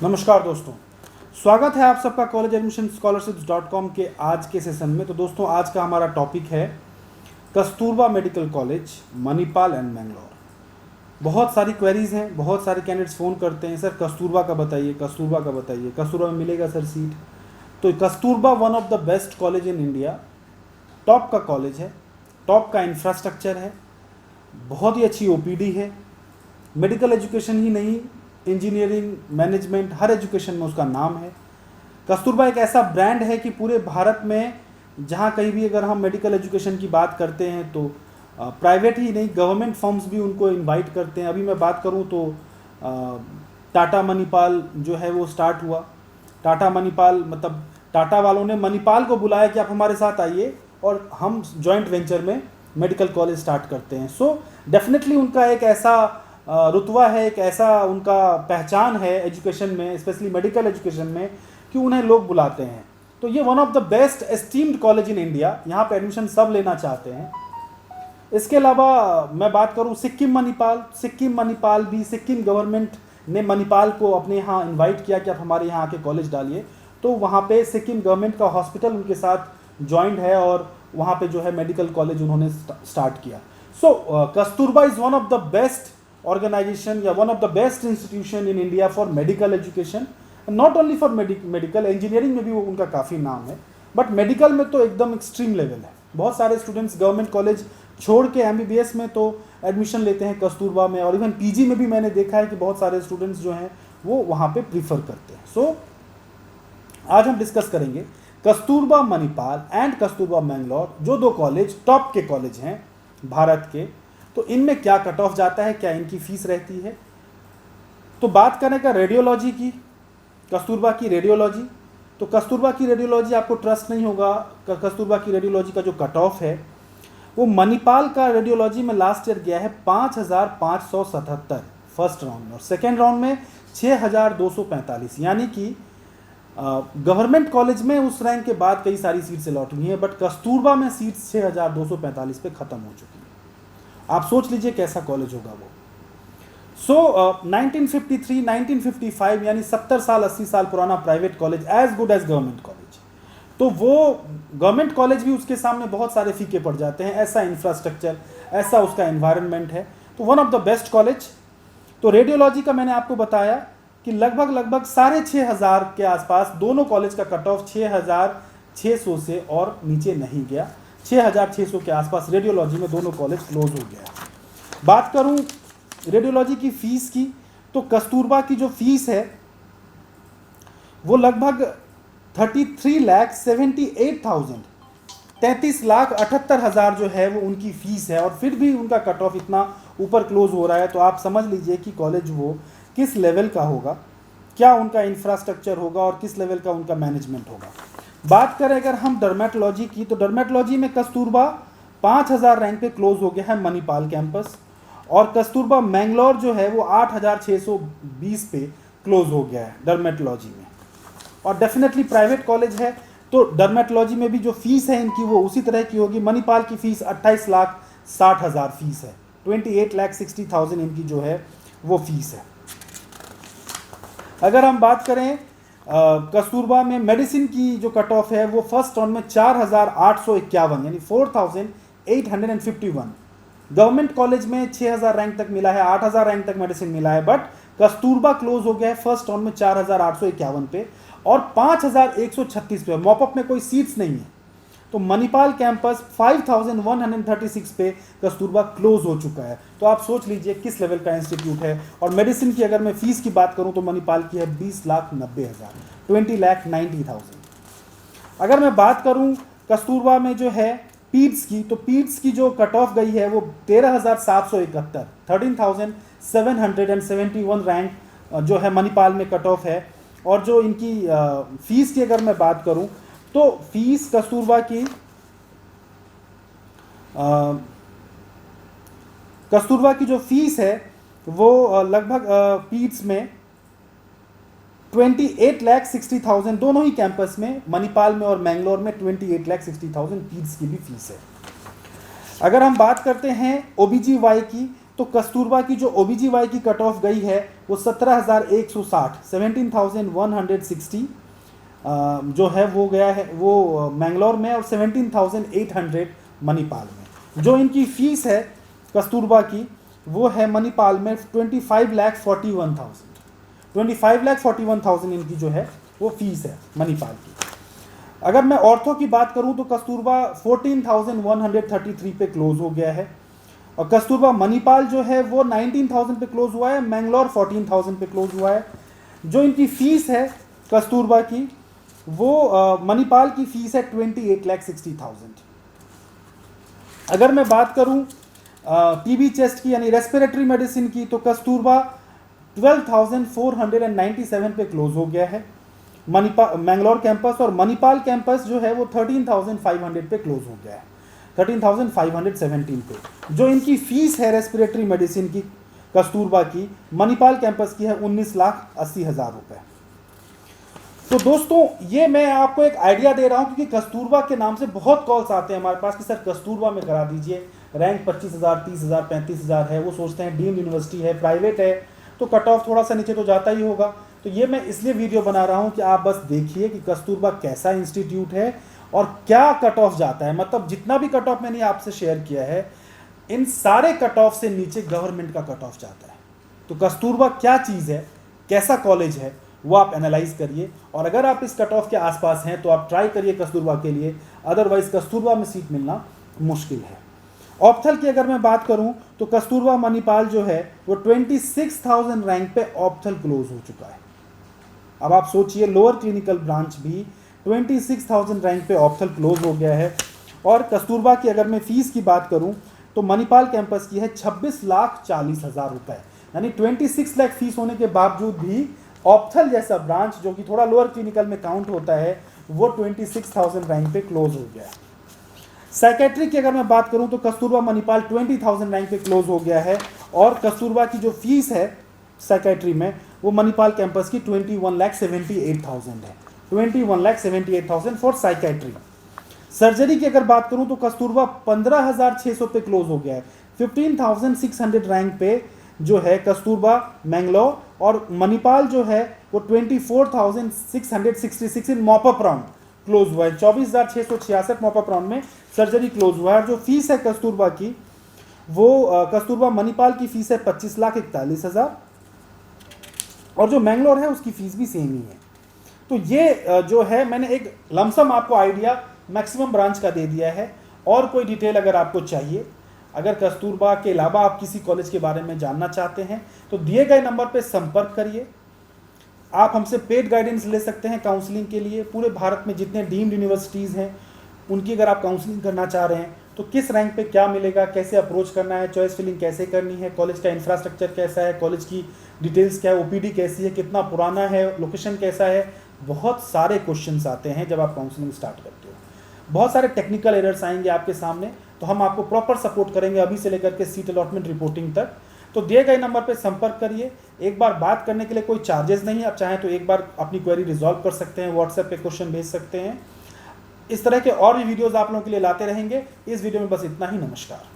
नमस्कार दोस्तों, स्वागत है आप सबका कॉलेज एडमिशन स्कॉलरशिप्स.com के आज के सेशन में। तो दोस्तों, आज का हमारा टॉपिक है Kasturba medical college, Manipal and Mangalore. बहुत सारी क्वेरीज हैं, बहुत सारे कैंडिडेट्स फ़ोन करते हैं, सर कस्तूरबा का बताइए, कस्तूरबा का बताइए, कस्तूरबा में मिलेगा सर सीट। तो Kasturba one of the best college in India, top का कॉलेज है, टॉप का इंफ्रास्ट्रक्चर है, बहुत ही अच्छी ओपीडी है। मेडिकल एजुकेशन ही नहीं, इंजीनियरिंग, मैनेजमेंट, हर एजुकेशन में उसका नाम है। कस्तूरबा एक ऐसा ब्रांड है कि पूरे भारत में जहाँ कहीं भी अगर हम मेडिकल एजुकेशन की बात करते हैं तो प्राइवेट ही नहीं, गवर्नमेंट फर्म्स भी उनको इनवाइट करते हैं। अभी मैं बात करूँ तो टाटा मणिपाल जो है वो स्टार्ट हुआ। टाटा मणिपाल मतलब टाटा वालों ने मणिपाल को बुलाया कि आप हमारे साथ आइए और हम जॉइंट वेंचर में मेडिकल कॉलेज स्टार्ट करते हैं। सो डेफिनेटली उनका एक ऐसा रुतबा है, एक ऐसा उनका पहचान है एजुकेशन में, स्पेशली मेडिकल एजुकेशन में, कि उन्हें लोग बुलाते हैं। तो ये one of the best esteemed college in India, यहाँ पे एडमिशन सब लेना चाहते हैं। इसके अलावा मैं बात करूँ सिक्किम मणिपाल भी, सिक्किम गवर्नमेंट ने मणिपाल को अपने यहाँ इन्वाइट किया कि आप हमारे यहाँ आके कॉलेज डालिए। तो वहाँ पे सिक्किम गवर्नमेंट का हॉस्पिटल उनके साथ ज्वाइंट है और वहाँ पे जो है मेडिकल कॉलेज उन्होंने स्टार्ट किया। So Kasturba is one of the best organization या one of the best institution in India for medical education, not only for medical engineering में भी वो उनका काफ़ी नाम है, बट मेडिकल में तो एकदम एक्सट्रीम लेवल है। बहुत सारे स्टूडेंट्स गवर्नमेंट कॉलेज छोड़ के MBBS में तो एडमिशन लेते हैं कस्तूरबा में, और इवन PG में भी मैंने देखा है कि बहुत सारे स्टूडेंट्स जो हैं वो वहाँ पे प्रीफर करते हैं। सो आज हम डिस्कस करेंगे कस्तूरबा मणिपाल एंड कस्तूरबा मैंगलोर, जो दो कॉलेज टॉप के कॉलेज हैं भारत के। तो इनमें क्या कट ऑफ जाता है, क्या इनकी फीस रहती है। तो बात करें का रेडियोलॉजी की, कस्तूरबा की रेडियोलॉजी। तो कस्तूरबा की रेडियोलॉजी आपको ट्रस्ट नहीं होगा, कस्तूरबा की रेडियोलॉजी का जो कट ऑफ है वो मणिपाल का रेडियोलॉजी में लास्ट ईयर गया है 5577 फर्स्ट राउंड में, और सेकेंड राउंड में 6245। यानी कि गवर्नमेंट कॉलेज में उस रैंक के बाद कई सारी सीट्स अलॉट हुई हैं, बट कस्तूरबा में सीट 6245 पे ख़त्म हो चुकी है। आप सोच लीजिए कैसा कॉलेज होगा वो। सो 1953 1955 यानी 70 साल 80 साल पुराना private college, as good as government college. तो वो गवर्नमेंट कॉलेज भी उसके सामने बहुत सारे फीके पड़ जाते हैं। ऐसा इंफ्रास्ट्रक्चर, ऐसा उसका एनवायरनमेंट है, तो one of the best college. तो रेडियोलॉजी का मैंने आपको बताया कि लगभग 6500 के आसपास दोनों कॉलेज का कट ऑफ 6600 से और नीचे नहीं गया। 6600 के आसपास रेडियोलॉजी में दोनों कॉलेज क्लोज हो गया। बात करूं रेडियोलॉजी की फीस की, तो कस्तूरबा की जो फीस है वो लगभग 33,78,000, 33,78,000 जो है वो उनकी फीस है, और फिर भी उनका कट ऑफ इतना ऊपर क्लोज हो रहा है। तो आप समझ लीजिए कि कॉलेज वो किस लेवल का होगा, क्या उनका इंफ्रास्ट्रक्चर होगा और किस लेवल का उनका मैनेजमेंट होगा। बात करें अगर हम डर्मेटोलॉजी की, तो डर्मेटोलॉजी में कस्तूरबा 5000 रैंक पे क्लोज हो गया है मणिपाल कैंपस, और कस्तूरबा मैंगलोर जो है वो 8620 पे क्लोज हो गया है डर्मेटोलॉजी में। और डेफिनेटली प्राइवेट कॉलेज है, तो डर्मेटोलॉजी में भी जो फीस है इनकी वो उसी तरह की होगी। मणिपाल की फीस 28,60,000 फीस है, 28,60,000 इनकी जो है वो फीस है। अगर हम बात करें कस्तूरबा में मेडिसिन की जो कट ऑफ है वो फर्स्ट राउंड में 4851 यानी 4851। गवर्नमेंट कॉलेज में 6000 रैंक तक मिला है, 8000 रैंक तक मेडिसिन मिला है, बट कस्तूरबा क्लोज हो गया है फर्स्ट राउंड में 4851 पे और 5136 पे। मॉपअप में कोई सीट्स नहीं है, तो मणिपाल कैंपस 5136 पे कस्तूरबा क्लोज हो चुका है। तो आप सोच लीजिए किस लेवल का इंस्टीट्यूट है। और मेडिसिन की अगर मैं फीस की बात करूं तो मणिपाल की है 20,90,000, 20,90,000। अगर मैं बात करूं कस्तूरबा में जो है पीड्स की, तो पीड्स की जो कट ऑफ गई है वो 13,771, 13,771 रैंक जो है मणिपाल में कट ऑफ है। और जो इनकी फीस की अगर मैं बात करूं तो फीस कस्तूरबा की जो फीस है वो लगभग पीड्स में 28,60,000, दोनों ही कैंपस में, मणिपाल में और मैंगलोर में 28,60,000 पीड्स की भी फीस है। अगर हम बात करते हैं OBGY की, तो कस्तूरबा की जो OBGY की कट ऑफ गई है वो 17,160 17,160 जो है वो गया है वो मैंगलोर में, और 17,800 मणिपाल में। जो इनकी फीस है कस्तूरबा की वो है मणिपाल में 25,41,000 इनकी जो है वो फीस है मणिपाल की। अगर मैं ऑर्थो की बात करूं तो कस्तूरबा 14,133 पे क्लोज हो गया है, और कस्तूरबा मणिपाल जो है वो 19,000 पे क्लोज हुआ है, मैंगलोर 14,000 पे क्लोज हुआ है। जो इनकी फीस है कस्तूरबा की वो मणिपाल की फीस है 28,60,000। अगर मैं बात करूं टीबी चेस्ट की यानी रेस्पिरेटरी मेडिसिन की तो कस्तूरबा 12,497 पे क्लोज हो गया है मैंगलोर कैंपस, और मणिपाल कैंपस जो है वो 13,500 पे क्लोज हो गया है, 13,517 पे। जो इनकी फीस है रेस्पिरेटरी मेडिसिन की कस्तूरबा की मणिपाल कैंपस की है 19,80,000 रुपये। तो दोस्तों ये मैं आपको एक आइडिया दे रहा हूं क्योंकि कस्तूरबा के नाम से बहुत कॉल्स आते हैं हमारे पास कि सर कस्तूरबा में करा दीजिए, रैंक 25,000 30,000 35,000 है, वो सोचते हैं डीम्ड यूनिवर्सिटी है, प्राइवेट है, तो कट ऑफ थोड़ा सा नीचे तो जाता ही होगा। तो ये मैं इसलिए वीडियो बना रहा हूं कि आप बस देखिए कि कस्तूरबा कैसा इंस्टीट्यूट है और क्या कट ऑफ जाता है। मतलब जितना भी कट ऑफ मैंने आपसे शेयर किया है इन सारे कट ऑफ से नीचे गवर्नमेंट का कट ऑफ जाता है। तो कस्तूरबा क्या चीज़ है, कैसा कॉलेज है, वो आप एनालाइज करिए, और अगर आप इस कट ऑफ के आसपास हैं तो आप ट्राई करिए कस्तूरबा के लिए, अदरवाइज कस्तूरबा में सीट मिलना मुश्किल है। ऑप्थल की अगर मैं बात करूं तो कस्तूरबा मणिपाल जो है वो 26,000 रैंक पे ऑप्थल क्लोज हो चुका है। अब आप सोचिए लोअर क्लिनिकल ब्रांच भी 26,000 रैंक पे ऑप्थल क्लोज हो गया है। और कस्तूरबा की अगर मैं फीस की बात करूं तो मणिपाल कैंपस की है 26,40,000 रुपए, यानी 26 लाख फीस होने के बावजूद भी ऑप्थल जैसा ब्रांच जो कि थोड़ा लोअर क्लिनिकल में काउंट होता है वो 26,000 रैंक पे क्लोज हो गया है। साइकेट्री की अगर मैं बात करूं तो कस्तूरबा मणिपाल 20,000 रैंक पे क्लोज हो गया है, और कस्तूरबा की जो फीस है साइकेट्री में वो मणिपाल कैंपस की 21,78,000 है, 21,78,000 फॉर साइकेट्री। सर्जरी की अगर बात करूं तो कस्तूरबा 15,600 पे क्लोज हो गया है, 15,600 रैंक पे जो है कस्तूरबा मैंगलोर, और मणिपाल जो है वो 24,666 इन मॉपअप राउंड क्लोज हुआ है, 24,666 मॉपअप राउंड में सर्जरी क्लोज हुआ है। जो फीस है कस्तूरबा की वो कस्तूरबा मणिपाल की फीस है 25,41,000, और जो मैंगलोर है उसकी फीस भी सेम ही है। तो ये जो है मैंने एक लमसम आपको आइडिया मैक्सिमम ब्रांच का दे दिया है। और कोई डिटेल अगर आपको चाहिए, अगर कस्तूरबा के अलावा आप किसी कॉलेज के बारे में जानना चाहते हैं तो दिए गए नंबर पर संपर्क करिए। आप हमसे पेड गाइडेंस ले सकते हैं काउंसलिंग के लिए। पूरे भारत में जितने डीम्ड यूनिवर्सिटीज़ हैं उनकी अगर आप काउंसलिंग करना चाह रहे हैं तो किस रैंक पे क्या मिलेगा, कैसे अप्रोच करना है, चॉइस फिलिंग कैसे करनी है, कॉलेज का इंफ्रास्ट्रक्चर कैसा है, कॉलेज की डिटेल्स क्या है, ओपीडी कैसी है, कितना पुराना है, लोकेशन कैसा है, बहुत सारे क्वेश्चंस आते हैं जब आप काउंसलिंग स्टार्ट करते हो। बहुत सारे टेक्निकल एरर्स आएंगे आपके सामने, तो हम आपको प्रॉपर सपोर्ट करेंगे अभी से लेकर के सीट अलॉटमेंट रिपोर्टिंग तक। तो दिए गए नंबर पे संपर्क करिए। एक बार बात करने के लिए कोई चार्जेस नहीं है, आप चाहें तो एक बार अपनी क्वेरी रिजॉल्व कर सकते हैं, व्हाट्सएप पे क्वेश्चन भेज सकते हैं। इस तरह के और भी वीडियोस आप लोगों के लिए लाते रहेंगे। इस वीडियो में बस इतना ही। नमस्कार।